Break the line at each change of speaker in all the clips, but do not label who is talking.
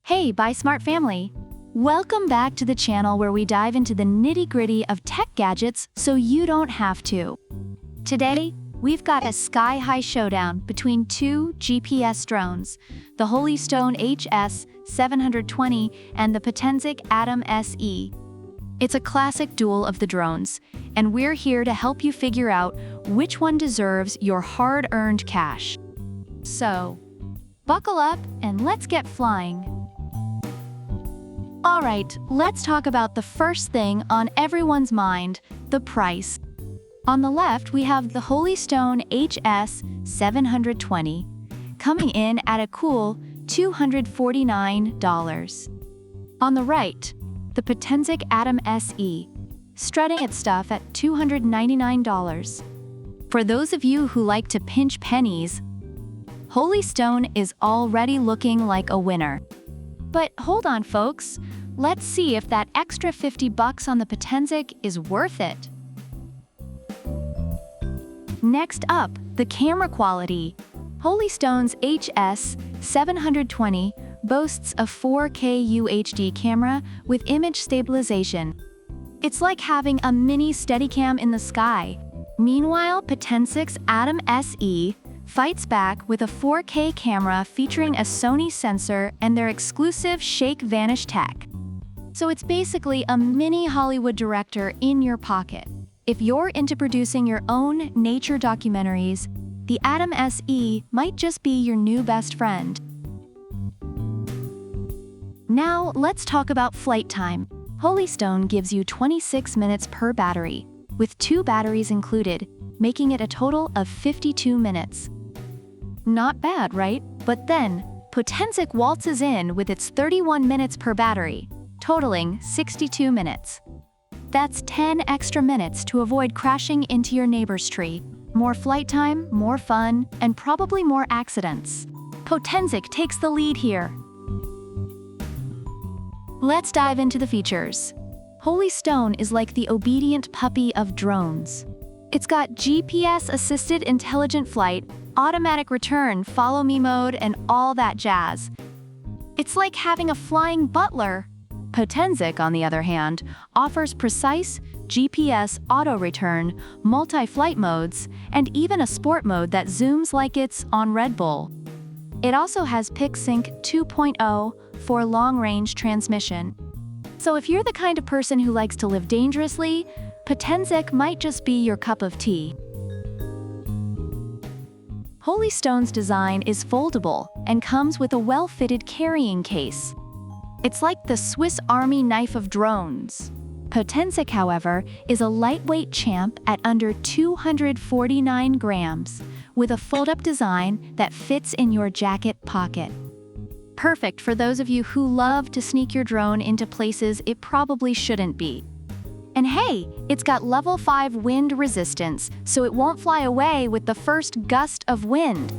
Hey, Buy Smart family! Welcome back to the channel where we dive into the nitty-gritty of tech gadgets so you don't have to. Today, we've got a sky-high showdown between two GPS drones, the Holystone HS720 and the Potensic Atom SE. It's a classic duel of the drones, and we're here to help you figure out which one deserves your hard-earned cash. So, buckle up and let's get flying. Alright, let's talk about the first thing on everyone's mind, the price. On the left, we have the Holystone HS720, coming in at a cool $249. On the right, the Potensic Atom SE, strutting its stuff at $299. For those of you who like to pinch pennies, Holystone is already looking like a winner. But hold on, folks. Let's see if that extra $50 on the Potensic is worth it. Next up, the camera quality. Holystone's HS720 boasts a 4K UHD camera with image stabilization. It's like having a mini Steadicam in the sky. Meanwhile, Potensic's Atom SE fights back with a 4K camera featuring a Sony sensor and their exclusive Shake Vanish tech. So it's basically a mini Hollywood director in your pocket. If you're into producing your own nature documentaries, the Atom SE might just be your new best friend. Now, let's talk about flight time. Holystone gives you 26 minutes per battery, with 2 batteries included, making it a total of 52 minutes. Not bad, right? But then, Potensic waltzes in with its 31 minutes per battery, totaling 62 minutes. That's 10 extra minutes to avoid crashing into your neighbor's tree. More flight time, more fun, and probably more accidents. Potensic takes the lead here. Let's dive into the features. Holystone is like the obedient puppy of drones. It's got GPS-assisted intelligent flight, automatic return, follow me mode, and all that jazz. It's like having a flying butler. Potensic, on the other hand, offers precise GPS auto-return, multi-flight modes, and even a sport mode that zooms like it's on Red Bull. It also has PicSync 2.0 for long-range transmission. So if you're the kind of person who likes to live dangerously, Potensic might just be your cup of tea. Holystone's design is foldable and comes with a well-fitted carrying case. It's like the Swiss Army knife of drones. Potensic, however, is a lightweight champ at under 249 grams, with a fold-up design that fits in your jacket pocket. Perfect for those of you who love to sneak your drone into places it probably shouldn't be. And hey, it's got level 5 wind resistance, so it won't fly away with the first gust of wind.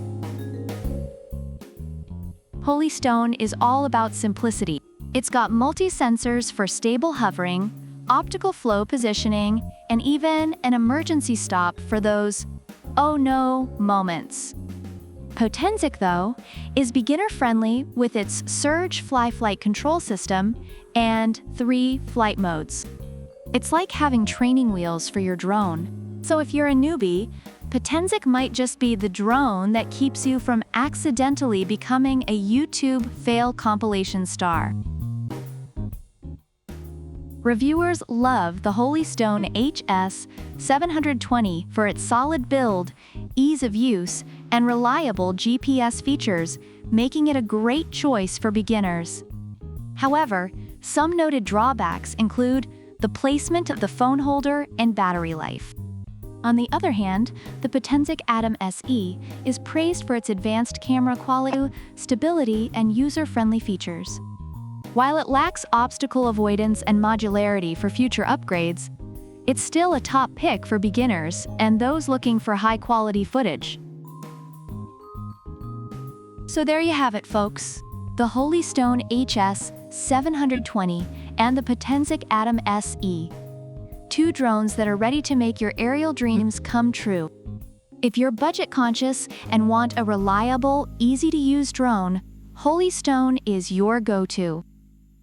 Holystone is all about simplicity. It's got multi-sensors for stable hovering, optical flow positioning, and even an emergency stop for those "oh no" moments. Potensic, though, is beginner-friendly with its Surge fly-flight control system and 3 flight modes. It's like having training wheels for your drone. So if you're a newbie, Potensic might just be the drone that keeps you from accidentally becoming a YouTube fail compilation star. Reviewers love the Holystone HS720 for its solid build, ease of use, and reliable GPS features, making it a great choice for beginners. However, some noted drawbacks include the placement of the phone holder and battery life. On the other hand, the Potensic Atom SE is praised for its advanced camera quality, stability, and user-friendly features. While it lacks obstacle avoidance and modularity for future upgrades, it's still a top pick for beginners and those looking for high-quality footage. So there you have it, folks. The Holystone HS720 and the Potensic Atom SE. 2 drones that are ready to make your aerial dreams come true. If you're budget conscious and want a reliable, easy-to-use drone, Holy Stone is your go-to.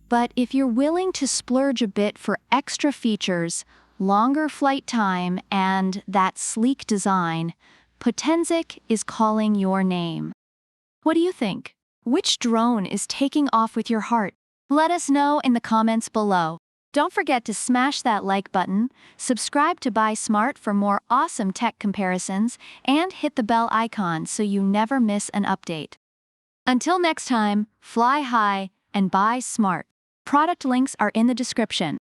But if you're willing to splurge a bit for extra features, longer flight time, and that sleek design, Potensic is calling your name. What do you think? Which drone is taking off with your heart? Let us know in the comments below. Don't forget to smash that like button, subscribe to Buy Smart for more awesome tech comparisons, and hit the bell icon so you never miss an update. Until next time, fly high and buy smart. Product links are in the description.